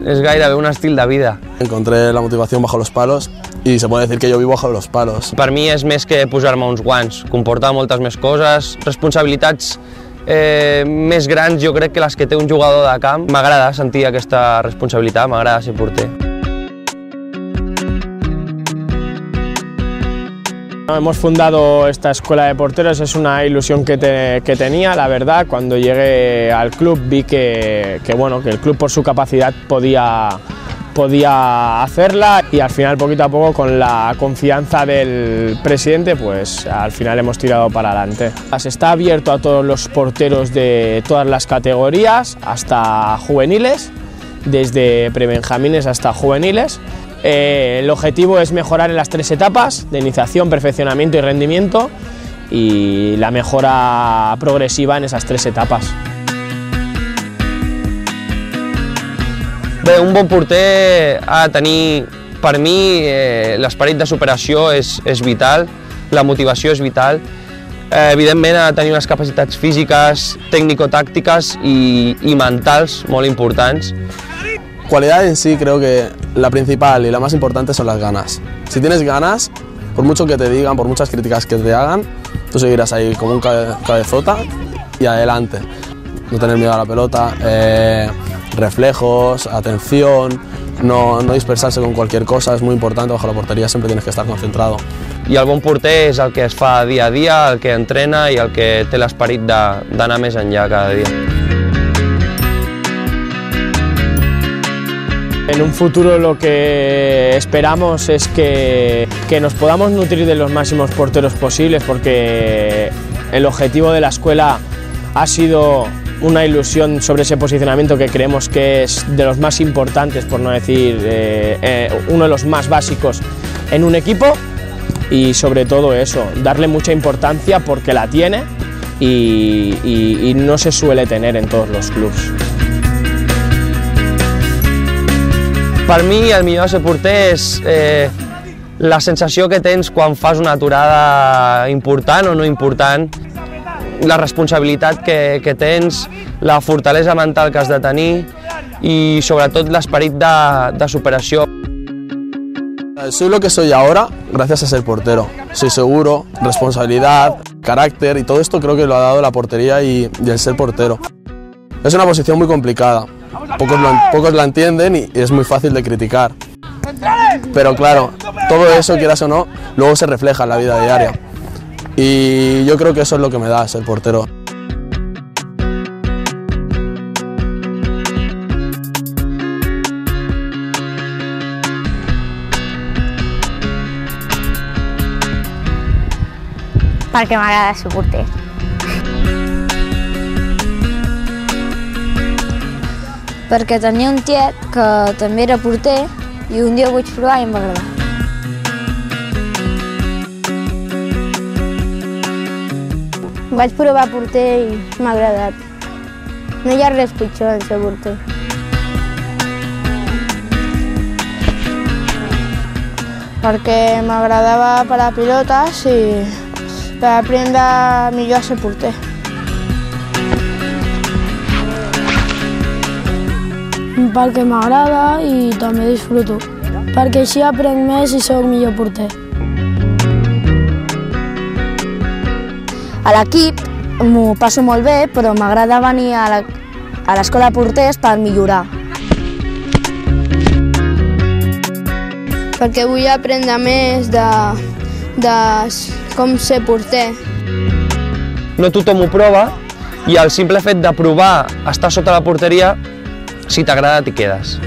és gairebé un estil de vida. Encontré la motivación bajo los palos y se puede decir que yo vivo bajo los palos. Per mi és més que posar-me uns guants, comporta moltes més coses, responsabilitats més grans jo crec que les que té un jugador de camp. M'agrada sentir aquesta responsabilitat, m'agrada ser porter. Hemos fundado esta escuela de porteros, es una ilusión que tenía, la verdad. Cuando llegué al club vi que el club por su capacidad podía hacerla y al final poquito a poco con la confianza del presidente pues al final hemos tirado para adelante. Está abierto a todos los porteros de todas las categorías hasta juveniles, desde prebenjamines hasta juveniles. El objetivo es mejorar en las 3 etapas de iniciación, perfeccionamiento y rendimiento y la mejora progresiva en esas 3 etapas. Bé, un bon porter ha de tenir, per mi, l'esperit de superació és vital, la motivació és vital. Evidentment ha de tenir unes capacitats físiques, tècnico-tàctiques i mentals molt importants. Cualidad en sí creo que la principal y la más importante son las ganas. Si tienes ganas, por mucho que te digan, por muchas críticas que te hagan, tú seguirás ahí como un cabezota y adelante. No tener miedo a la pelota, reflejos, atención, no dispersarse con cualquier cosa, es muy importante, bajo la portería siempre tienes que estar concentrado. I el bon porter és el que es fa dia a dia, el que entrena i el que té l'esperit d'anar més enllà cada dia. En un futuro lo que esperamos es que nos podamos nutrir de los máximos porteros posibles porque el objetivo de la escuela ha sido una ilusión sobre ese posicionamiento que creemos que es de los más importantes, por no decir uno de los más básicos en un equipo y sobre todo eso, darle mucha importancia porque la tiene y no se suele tener en todos los clubs. Per mi el millor de ser porter és la sensació que tens quan fas una aturada important o no important, la responsabilitat que tens, la fortalesa mental que has de tenir i sobretot l'esperit de superació. Soy lo que soy ahora gracias a ser portero. Soy seguro, responsabilidad, carácter y todo esto creo que lo ha dado la portería y el ser portero. Es una posición muy complicada. Pocos la entienden y es muy fácil de criticar. Pero claro, todo eso, quieras o no, luego se refleja en la vida diaria. Y yo creo que eso es lo que me da ser portero. Perquè m'agrada ser porter. Perquè tenia un tiet que també era porter i un dia ho vaig provar i em va agradar. Vaig provar porter i m'ha agradat. No hi ha res pitjor en ser porter. Perquè m'agradava parar pilotes i per aprendre millor a ser porter. Perquè m'agrada i també disfruto, perquè així aprenc més i soc millor porter. A l'equip m'ho passo molt bé, però m'agrada venir a l'escola de porters per millorar. Perquè vull aprendre més de com ser porter. No tothom ho prova i el simple fet de provar estar sota la porteria, si t'agrada t'hi quedes.